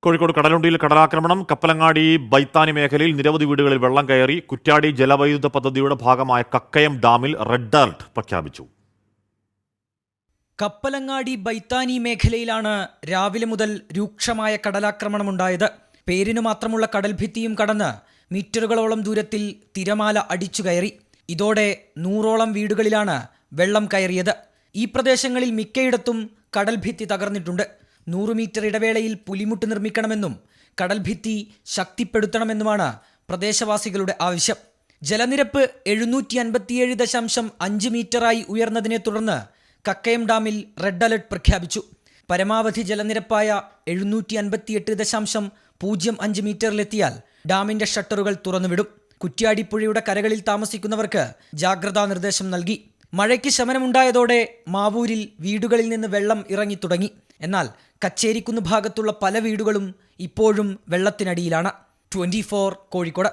കോഴിക്കോട് കടലുണ്ടിയിൽ കടലാക്രമണം. കപ്പലങ്ങാടി ബൈത്താനി മേഖലയിൽ നിരവധി വീടുകളിൽ വെള്ളം കയറി. കുറ്റ്യാടി ജലവൈദ്യുത പദ്ധതിയുടെ ഭാഗമായ കക്കയം ഡാമിൽ റെഡ് അലർട്ട് പ്രഖ്യാപിച്ചു. കപ്പലങ്ങാടി ബൈത്താനി മേഖലയിലാണ് രാവിലെ മുതൽ രൂക്ഷമായ കടലാക്രമണമുണ്ടായത്. പേരിനു മാത്രമുള്ള കടൽഭിത്തിയും കടന്ന് മീറ്ററുകളോളം ദൂരത്തിൽ തിരമാല അടിച്ചു കയറി. ഇതോടെ 100ഓളം വീടുകളിലാണ് വെള്ളം കയറിയത്. ഈ പ്രദേശങ്ങളിൽ മിക്കയിടത്തും കടൽഭിത്തി തകർന്നിട്ടുണ്ട്. 100 മീറ്റർ ഇടവേളയിൽ പുലിമുട്ട് നിർമ്മിക്കണമെന്നും കടൽഭിത്തി ശക്തിപ്പെടുത്തണമെന്നുമാണ് പ്രദേശവാസികളുടെ ആവശ്യം. ജലനിരപ്പ് 757.5 മീറ്ററായി ഉയർന്നതിനെ തുടർന്ന് കക്കയം ഡാമിൽ റെഡ് അലർട്ട് പ്രഖ്യാപിച്ചു. പരമാവധി ജലനിരപ്പായ 758.05 മീറ്ററിലെത്തിയാൽ ഡാമിന്റെ ഷട്ടറുകൾ തുറന്നുവിടും. കുറ്റ്യാടി പുഴയുടെ കരകളിൽ താമസിക്കുന്നവർക്ക് ജാഗ്രതാ നിർദ്ദേശം നൽകി. മഴയ്ക്ക് ശമനമുണ്ടായതോടെ മാവൂരിൽ വീടുകളിൽ നിന്ന് വെള്ളം ഇറങ്ങിത്തുടങ്ങി. എന്നാൽ കച്ചേരിക്കുന്ന് ഭാഗത്തുള്ള പല വീടുകളും ഇപ്പോഴും വെള്ളത്തിനടിയിലാണ്. 24 കോഴിക്കോട്.